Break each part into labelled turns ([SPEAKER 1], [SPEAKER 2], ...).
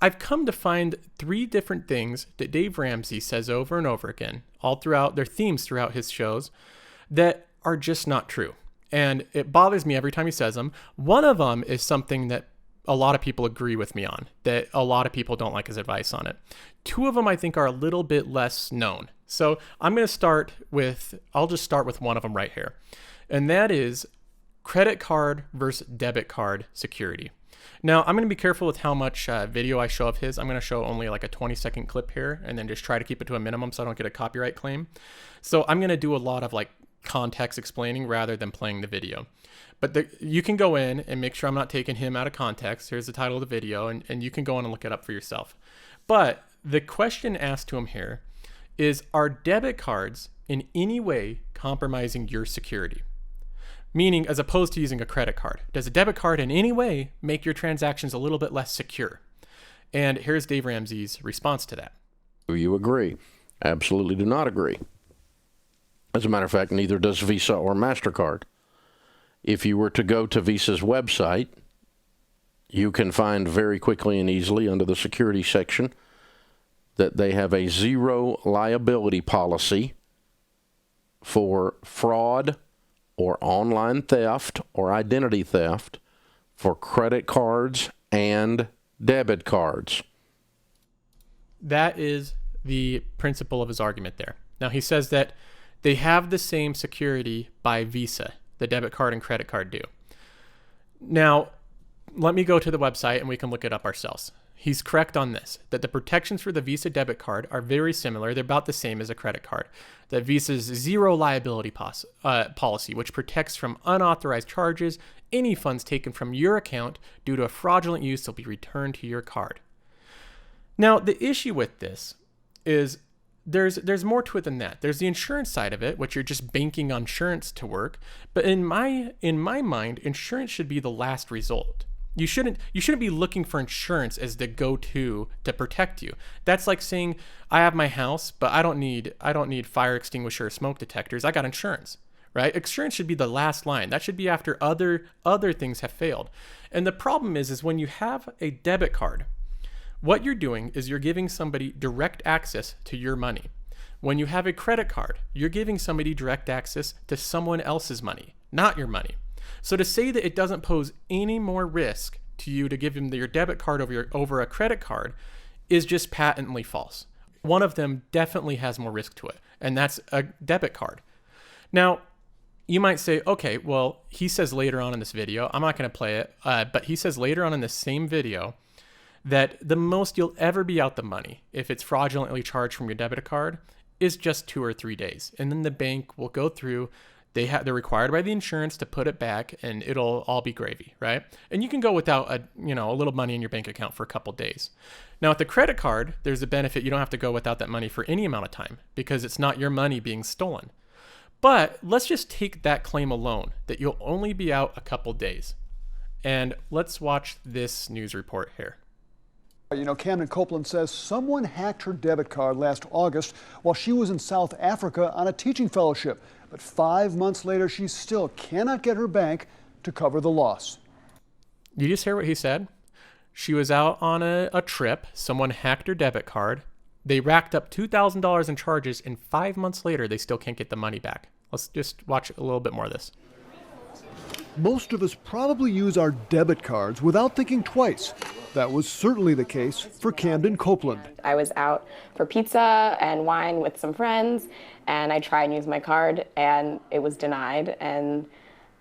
[SPEAKER 1] I've come to find 3 different things that Dave Ramsey says over and over again, all throughout their themes throughout his shows, that are just not true. And it bothers me every time he says them. One of them is something that a lot of people agree with me on, that a lot of people don't like his advice on it. 2 of them I think are a little bit less known. So I'll just start with one of them right here. And that is credit card versus debit card security. Now, I'm going to be careful with how much video I show of his. I'm going to show only like a 20-second clip here and then just try to keep it to a minimum so I don't get a copyright claim. So I'm going to do a lot of like context explaining rather than playing the video. But you can go in and make sure I'm not taking him out of context. Here's the title of the video, and you can go in and look it up for yourself. But the question asked to him here is, are debit cards in any way compromising your security? Meaning, as opposed to using a credit card, does a debit card in any way make your transactions a little bit less secure? And here's Dave Ramsey's response to that.
[SPEAKER 2] Do you agree? Absolutely do not agree. As a matter of fact, neither does Visa or MasterCard. If you were to go to Visa's website, you can find very quickly and easily under the security section that they have a zero liability policy for fraud or online theft or identity theft for credit cards and debit cards.
[SPEAKER 1] That is the principle of his argument there. Now, he says that they have the same security by Visa, the debit card and credit card do. Now, let me go to the website and we can look it up ourselves. He's correct on this, that the protections for the Visa debit card are very similar. They're about the same as a credit card. That Visa's zero liability policy, which protects from unauthorized charges, any funds taken from your account due to a fraudulent use will be returned to your card. Now, the issue with this is there's more to it than that. There's the insurance side of it, which you're just banking on insurance to work. But in my mind, insurance should be the last result. You shouldn't be looking for insurance as the go-to to protect you. That's like saying, I have my house, but I don't need fire extinguisher or smoke detectors. I got insurance, right? Insurance should be the last line. That should be after other things have failed. And the problem is when you have a debit card, what you're doing is you're giving somebody direct access to your money. When you have a credit card, you're giving somebody direct access to someone else's money, not your money. So to say that it doesn't pose any more risk to you to give them your debit card over a credit card is just patently false. One of them definitely has more risk to it, and that's a debit card. Now, you might say, okay, well, he says later on in this video, I'm not going to play it, but he says later on in this same video that the most you'll ever be out the money if it's fraudulently charged from your debit card is just 2 or 3 days. And then the bank will go through, they're required by the insurance to put it back and it'll all be gravy, right? And you can go without a little money in your bank account for a couple days. Now with the credit card, there's a benefit. You don't have to go without that money for any amount of time because it's not your money being stolen. But let's just take that claim alone, that you'll only be out a couple days. And let's watch this news report here.
[SPEAKER 3] Camden Copeland says someone hacked her debit card last August while she was in South Africa on a teaching fellowship. But 5 months later, she still cannot get her bank to cover the loss.
[SPEAKER 1] You just hear what he said? She was out on a trip. Someone hacked her debit card. They racked up $2,000 in charges, and 5 months later, they still can't get the money back. Let's just watch a little bit more of this.
[SPEAKER 3] Most of us probably use our debit cards without thinking twice. That was certainly the case for Camden Copeland.
[SPEAKER 4] I was out for pizza and wine with some friends, and I tried and use my card, and it was denied, and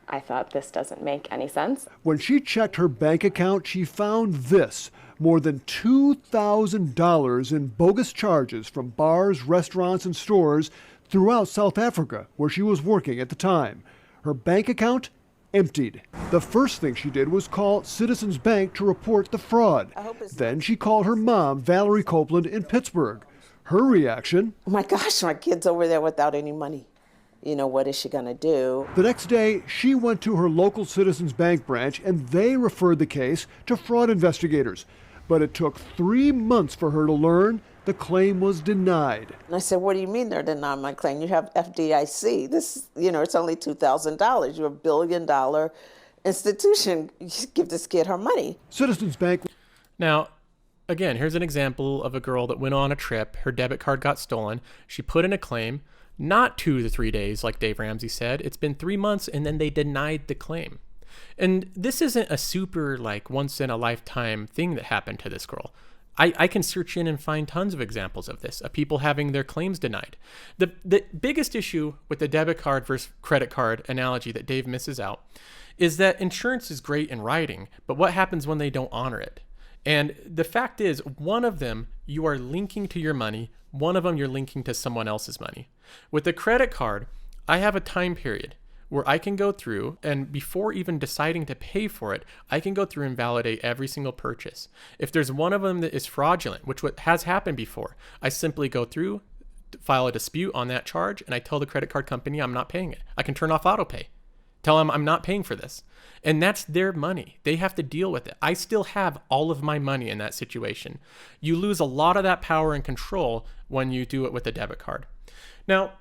[SPEAKER 4] I thought, this doesn't make any sense.
[SPEAKER 3] When she checked her bank account, she found this: more than $2,000 in bogus charges from bars, restaurants, and stores throughout South Africa, where she was working at the time. Her bank account emptied. The first thing she did was call Citizens Bank to report the fraud. Then she called her mom, Valerie Copeland, in Pittsburgh. Her reaction:
[SPEAKER 5] oh my gosh, my kid's over there without any money. What is she gonna do?
[SPEAKER 3] The next day, she went to her local Citizens Bank branch and they referred the case to fraud investigators. But it took 3 months for her to learn the claim was denied.
[SPEAKER 5] And I said, what do you mean they're denying my claim? You have FDIC. This, it's only $2,000. You're $1 billion institution. You give this kid her money.
[SPEAKER 3] Citizens Bank.
[SPEAKER 1] Now, again, here's an example of a girl that went on a trip. Her debit card got stolen. She put in a claim, not 2 to 3 days, like Dave Ramsey said. It's been 3 months, and then they denied the claim. And this isn't a super, like, once in a lifetime thing that happened to this girl. I can search in and find tons of examples of this, of people having their claims denied. The biggest issue with the debit card versus credit card analogy that Dave misses out is that insurance is great in writing, but what happens when they don't honor it? And the fact is, one of them you are linking to your money, one of them you're linking to someone else's money. With the credit card, I have a time period where I can go through, and before even deciding to pay for it, I can go through and validate every single purchase. If there's one of them that is fraudulent, which has happened before, I simply go through, file a dispute on that charge, and I tell the credit card company I'm not paying it. I can turn off autopay. Tell them I'm not paying for this. And that's their money. They have to deal with it. I still have all of my money in that situation. You lose a lot of that power and control when you do it with a debit card. Now,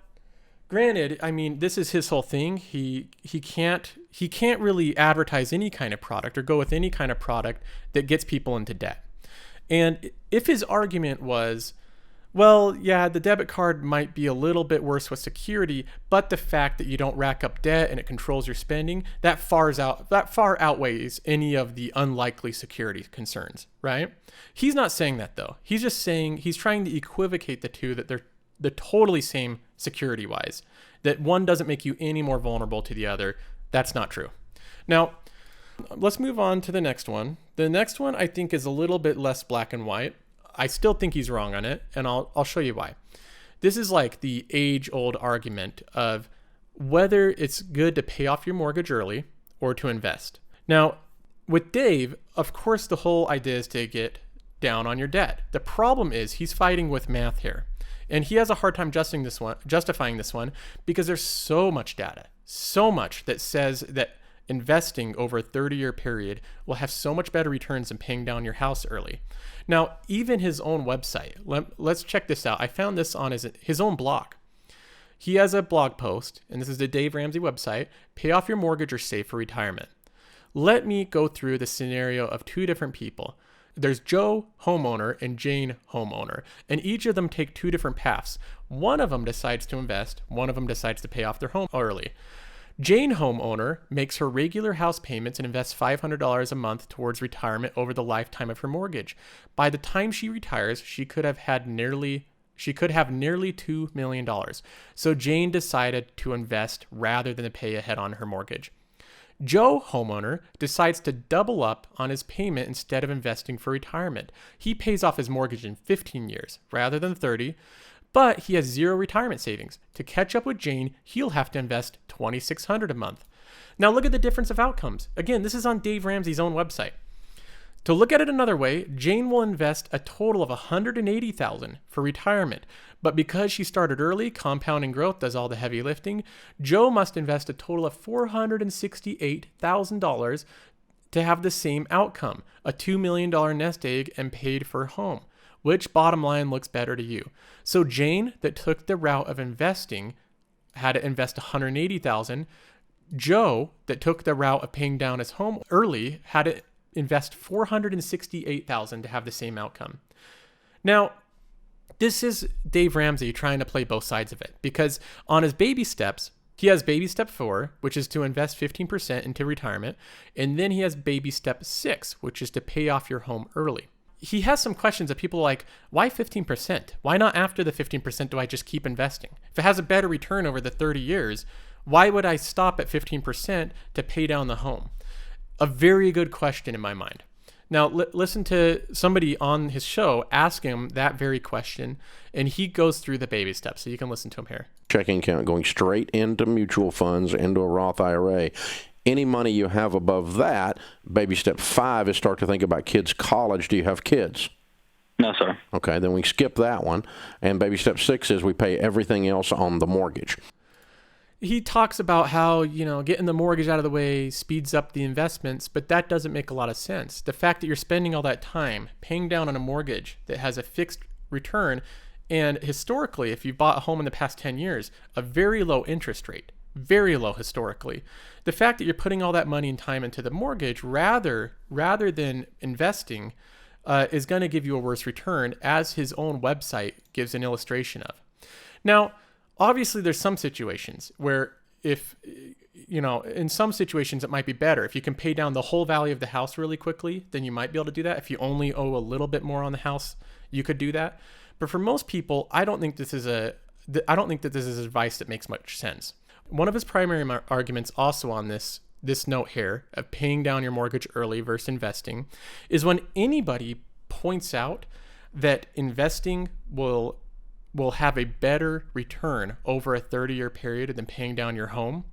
[SPEAKER 1] granted, I mean, this is his whole thing. He can't really advertise any kind of product or go with any kind of product that gets people into debt. And if his argument was, well, yeah, the debit card might be a little bit worse with security, but the fact that you don't rack up debt and it controls your spending, that far outweighs any of the unlikely security concerns, right? He's not saying that though. He's just saying, he's trying to equivocate the two, that they're the totally same security-wise, that one doesn't make you any more vulnerable to the other. That's not true. Now, let's move on to the next one. The next one I think is a little bit less black and white. I still think he's wrong on it, and I'll show you why. This is like the age-old argument of whether it's good to pay off your mortgage early or to invest. Now, with Dave, of course, the whole idea is to get down on your debt. The problem is he's fighting with math here. And he has a hard time justifying this one because there's so much data, so much that says that investing over a 30-year period will have so much better returns than paying down your house early. Now, even his own website, let's check this out. I found this on his own blog. He has a blog post, and this is the Dave Ramsey website, Pay Off Your Mortgage or Save for Retirement. Let me go through the scenario of two different people. There's Joe, homeowner, and Jane, homeowner, and each of them take two different paths. One of them decides to invest, one of them decides to pay off their home early. Jane, homeowner, makes her regular house payments and invests $500 a month towards retirement over the lifetime of her mortgage. By the time she retires, she could have nearly $2 million. So Jane decided to invest rather than to pay ahead on her mortgage. Joe, homeowner, decides to double up on his payment instead of investing for retirement. He pays off his mortgage in 15 years rather than 30, but he has zero retirement savings. To catch up with Jane, he'll have to invest $2,600 a month. Now look at the difference of outcomes. Again, this is on Dave Ramsey's own website. To look at it another way, Jane will invest a total of $180,000 for retirement, but because she started early, compounding growth does all the heavy lifting. Joe must invest a total of $468,000 to have the same outcome, a $2 million nest egg and paid for home. Which bottom line looks better to you? So Jane, that took the route of investing, had to invest $180,000. Joe, that took the route of paying down his home early, had to invest $468,000 to have the same outcome. Now, this is Dave Ramsey trying to play both sides of it, because on his baby steps, he has baby step 4, which is to invest 15% into retirement, and then he has baby step 6, which is to pay off your home early. He has some questions that people are like, why 15%? Why not after the 15% do I just keep investing? If it has a better return over the 30 years, why would I stop at 15% to pay down the home? A very good question in my mind. Now, listen to somebody on his show ask him that very question, and he goes through the baby steps. So you can listen to him here.
[SPEAKER 2] Checking account going straight into mutual funds, into a Roth IRA. Any money you have above that, baby step 5 is start to think about kids' college. Do you have kids?
[SPEAKER 6] No, sir.
[SPEAKER 2] Okay, then we skip that one. And baby step 6 is we pay everything else on the mortgage.
[SPEAKER 1] He talks about how, getting the mortgage out of the way speeds up the investments, but that doesn't make a lot of sense. The fact that you're spending all that time paying down on a mortgage that has a fixed return, and historically, if you bought a home in the past 10 years, a very low interest rate, very low historically. The fact that you're putting all that money and time into the mortgage rather than investing is going to give you a worse return, as his own website gives an illustration of. Now, obviously, there's some situations where if, in some situations it might be better. If you can pay down the whole value of the house really quickly, then you might be able to do that. If you only owe a little bit more on the house, you could do that. But for most people, I don't think that this is advice that makes much sense. One of his primary arguments also on this note here of paying down your mortgage early versus investing is when anybody points out that investing will have a better return over a 30-year period than paying down your home,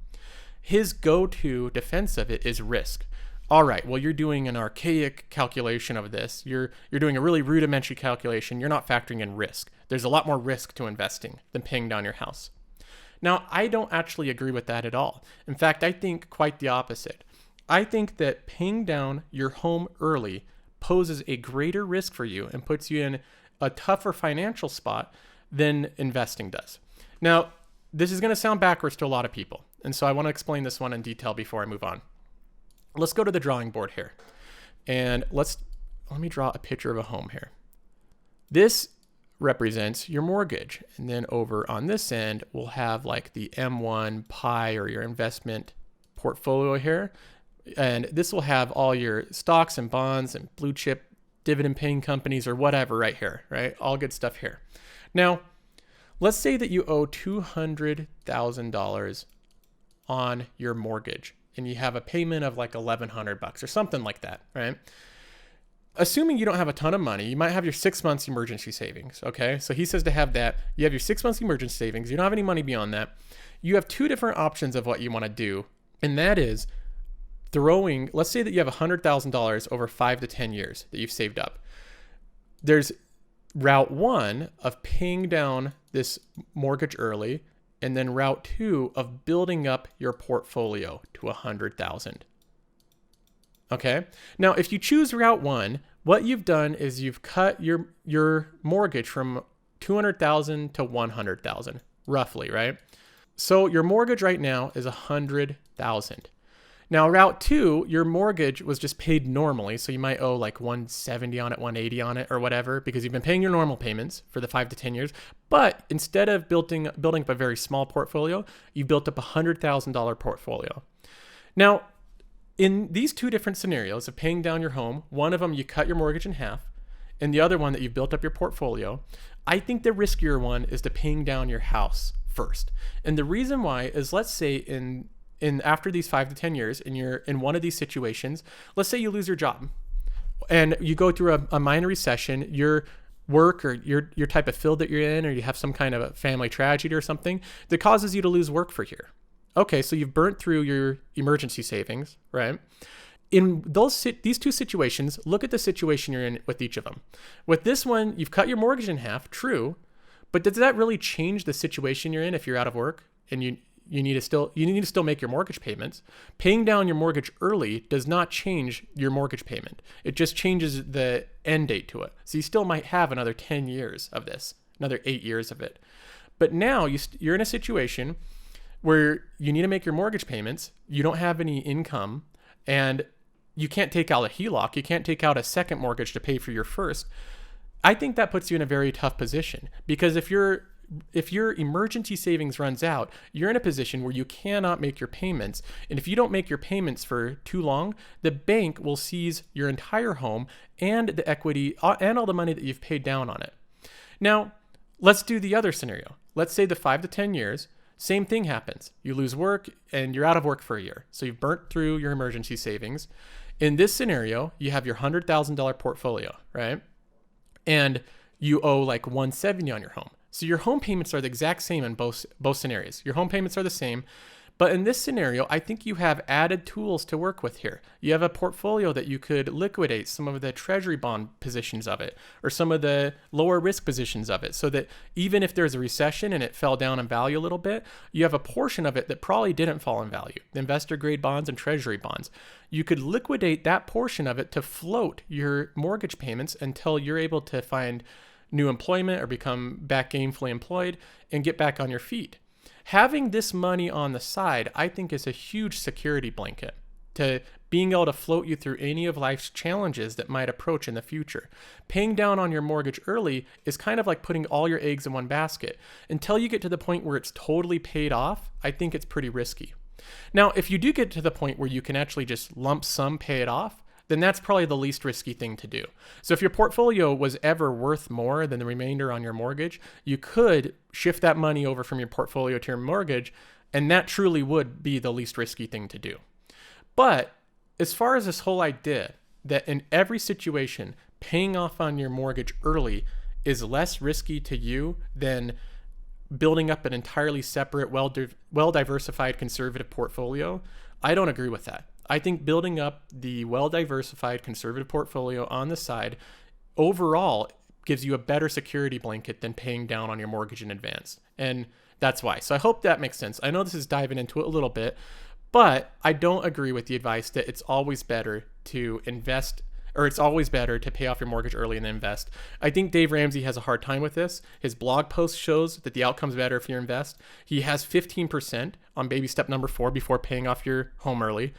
[SPEAKER 1] his go-to defense of it is risk. All right, well, you're doing an archaic calculation of this. You're doing a really rudimentary calculation. You're not factoring in risk. There's a lot more risk to investing than paying down your house. Now, I don't actually agree with that at all. In fact, I think quite the opposite. I think that paying down your home early poses a greater risk for you and puts you in a tougher financial spot than investing does. Now, this is going to sound backwards to a lot of people, and so I want to explain this one in detail before I move on. Let's go to the drawing board here, and let me draw a picture of a home here. This represents your mortgage, and then over on this end, we'll have like the M1 pie or your investment portfolio here, and this will have all your stocks and bonds and blue chip dividend paying companies or whatever right here, right? All good stuff here. Now, let's say that you owe $200,000 on your mortgage, and you have a payment of like $1,100 or something like that, right? Assuming you don't have a ton of money, you might have your 6 months emergency savings, okay? So he says to have that. You have your 6 months emergency savings. You don't have any money beyond that. You have two different options of what you want to do, and that is let's say that you have $100,000 over 5 to 10 years that you've saved up. There's route one of paying down this mortgage early, and then route two of building up your portfolio to $100,000. Okay. Now, if you choose route one, what you've done is you've cut your mortgage from $200,000 to $100,000, roughly, right? So your mortgage right now is $100,000. Now, route two, your mortgage was just paid normally, so you might owe like $170 on it, $180 on it, or whatever, because you've been paying your normal payments for the 5 to 10 years. But instead of building up a very small portfolio, you built up a $100,000 portfolio. Now, in these two different scenarios of paying down your home, one of them you cut your mortgage in half, and the other one that you've built up your portfolio, I think the riskier one is to paying down your house first. And the reason why is, let's say in after these 5 to 10 years, and you're in one of these situations, let's say you lose your job and you go through a minor recession, your work or your type of field that you're in, or you have some kind of a family tragedy or something that causes you to lose work for a year. Okay, so you've burnt through your emergency savings, right? In these two situations, look at the situation you're in with each of them. With this one, you've cut your mortgage in half, true, but does that really change the situation you're in if you're out of work and you need to still make your mortgage payments? Paying down your mortgage early does not change your mortgage payment. It just changes the end date to it. So you still might have another 10 years of this, another 8 years of it. But now you're in a situation where you need to make your mortgage payments, you don't have any income, and you can't take out a HELOC, you can't take out a second mortgage to pay for your first. I think that puts you in a very tough position, because if your emergency savings runs out, you're in a position where you cannot make your payments. And if you don't make your payments for too long, the bank will seize your entire home and the equity and all the money that you've paid down on it. Now, let's do the other scenario. Let's say the 5 to 10 years, same thing happens. You lose work and you're out of work for a year. So you've burnt through your emergency savings. In this scenario, you have your $100,000 portfolio, right? And you owe like $170 on your home. So your home payments are the exact same in both scenarios. Your home payments are the same. But in this scenario, I think you have added tools to work with here. You have a portfolio that you could liquidate some of the treasury bond positions of it, or some of the lower risk positions of it, so that even if there's a recession and it fell down in value a little bit, you have a portion of it that probably didn't fall in value, the investor grade bonds and treasury bonds. You could liquidate that portion of it to float your mortgage payments until you're able to find new employment or become back gainfully employed and get back on your feet. Having this money on the side, I think, is a huge security blanket to being able to float you through any of life's challenges that might approach in the future. Paying down on your mortgage early is kind of like putting all your eggs in one basket. Until you get to the point where it's totally paid off, I think it's pretty risky. Now, if you do get to the point where you can actually just lump sum pay it off, then that's probably the least risky thing to do. So if your portfolio was ever worth more than the remainder on your mortgage, you could shift that money over from your portfolio to your mortgage, and that truly would be the least risky thing to do. But as far as this whole idea that in every situation, paying off on your mortgage early is less risky to you than building up an entirely separate, well-diversified conservative portfolio, I don't agree with that. I think building up the well-diversified conservative portfolio on the side overall gives you a better security blanket than paying down on your mortgage in advance. And that's why. So I hope that makes sense. I know this is diving into it a little bit, but I don't agree with the advice that it's always better to invest, or it's always better to pay off your mortgage early and then invest. I think Dave Ramsey has a hard time with this. His blog post shows that the outcome's better if you invest. He has 15% on baby step number 4 before paying off your home early.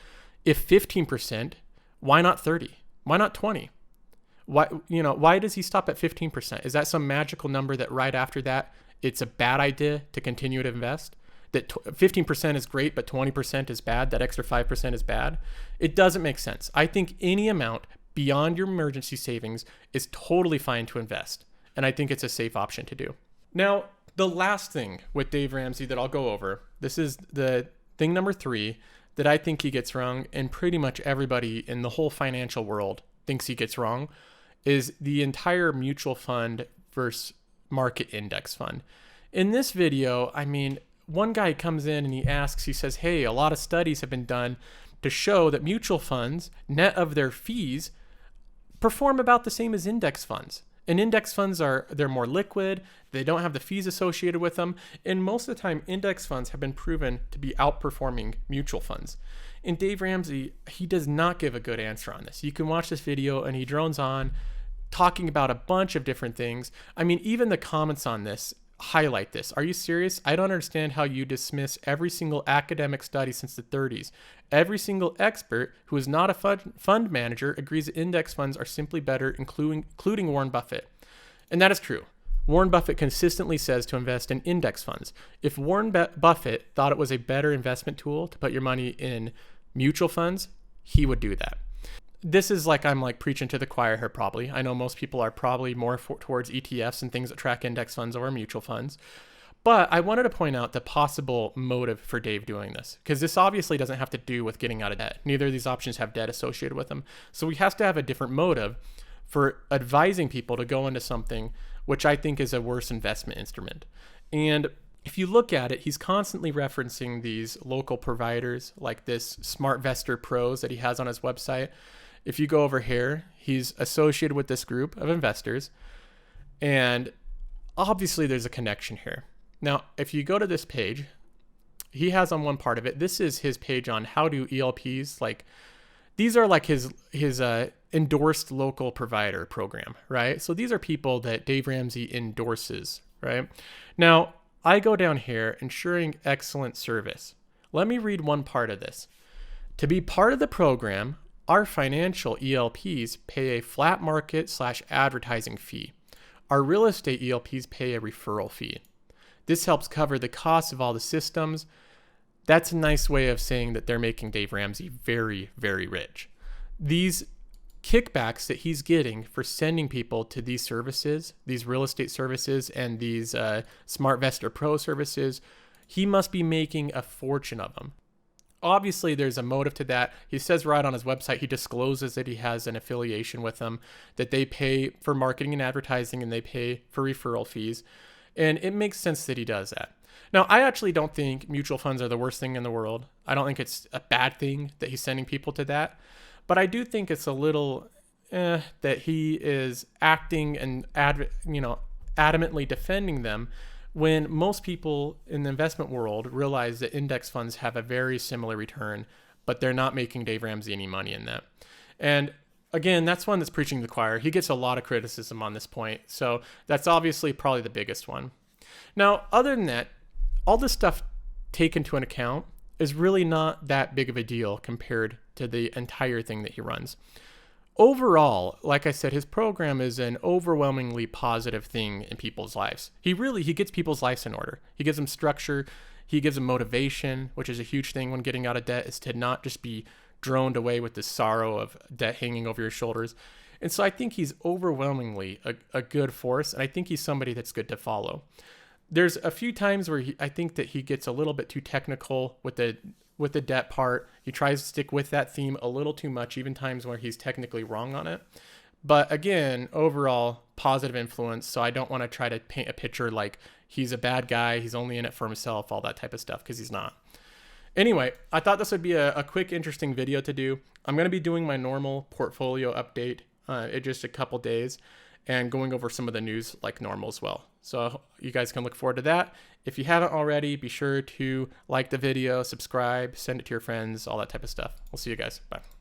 [SPEAKER 1] If 15%, why not 30? Why not 20? Why does he stop at 15%? Is that some magical number that right after that, it's a bad idea to continue to invest? That 15% is great, but 20% is bad? That extra 5% is bad? It doesn't make sense. I think any amount beyond your emergency savings is totally fine to invest. And I think it's a safe option to do. Now, the last thing with Dave Ramsey that I'll go over, this is the thing number 3, that I think he gets wrong, and pretty much everybody in the whole financial world thinks he gets wrong, is the entire mutual fund versus market index fund. In this video, one guy comes in and he says, hey, a lot of studies have been done to show that mutual funds, net of their fees, perform about the same as index funds. And index funds they're more liquid, they don't have the fees associated with them, and most of the time index funds have been proven to be outperforming mutual funds. And Dave Ramsey, he does not give a good answer on this. You can watch this video and he drones on talking about a bunch of different things. Even the comments on this highlight this. Are you serious? I don't understand how you dismiss every single academic study since the 30s. Every single expert who is not a fund manager agrees that index funds are simply better, including Warren Buffett. And that is true. Warren Buffett consistently says to invest in index funds. If Warren Buffett thought it was a better investment tool to put your money in mutual funds, he would do that. This is I'm preaching to the choir here probably. I know most people are probably more towards ETFs and things that track index funds over mutual funds. But I wanted to point out the possible motive for Dave doing this, because this obviously doesn't have to do with getting out of debt. Neither of these options have debt associated with them. So he has to have a different motive for advising people to go into something which I think is a worse investment instrument. And if you look at it, he's constantly referencing these local providers like this SmartVestor Pros that he has on his website. If you go over here, he's associated with this group of investors, and obviously there's a connection here. Now, if you go to this page, he has on one part of it, this is his page on how do ELPs, these are his endorsed local provider program, right? So these are people that Dave Ramsey endorses, right? Now, I go down here, ensuring excellent service. Let me read one part of this. To be part of the program, our financial ELPs pay a flat market/advertising fee. Our real estate ELPs pay a referral fee. This helps cover the cost of all the systems. That's a nice way of saying that they're making Dave Ramsey very, very rich. These kickbacks that he's getting for sending people to these services, these real estate services and these SmartVestor Pro services, he must be making a fortune of them. Obviously, there's a motive to that. He says right on his website, he discloses that he has an affiliation with them, that they pay for marketing and advertising and they pay for referral fees. And it makes sense that he does that. Now, I actually don't think mutual funds are the worst thing in the world. I don't think it's a bad thing that he's sending people to that. But I do think it's a little that he is acting and adamantly defending them when most people in the investment world realize that index funds have a very similar return, but they're not making Dave Ramsey any money in that. And again, that's one that's preaching to the choir. He gets a lot of criticism on this point. So that's obviously probably the biggest one. Now, other than that, all this stuff taken into account, is really not that big of a deal compared to the entire thing that he runs. Overall, like I said, his program is an overwhelmingly positive thing in people's lives. He gets people's lives in order. He gives them structure. He gives them motivation, which is a huge thing when getting out of debt, is to not just be droned away with the sorrow of debt hanging over your shoulders. And so I think he's overwhelmingly a good force, and I think he's somebody that's good to follow. There's a few times where I think that he gets a little bit too technical with the debt part. He tries to stick with that theme a little too much, even times where he's technically wrong on it. But again, overall, positive influence. So I don't want to try to paint a picture like he's a bad guy, he's only in it for himself, all that type of stuff, because he's not. Anyway, I thought this would be a quick, interesting video to do. I'm going to be doing my normal portfolio update in just a couple days and going over some of the news like normal as well. So you guys can look forward to that. If you haven't already, be sure to like the video, subscribe, send it to your friends, all that type of stuff. We'll see you guys. Bye.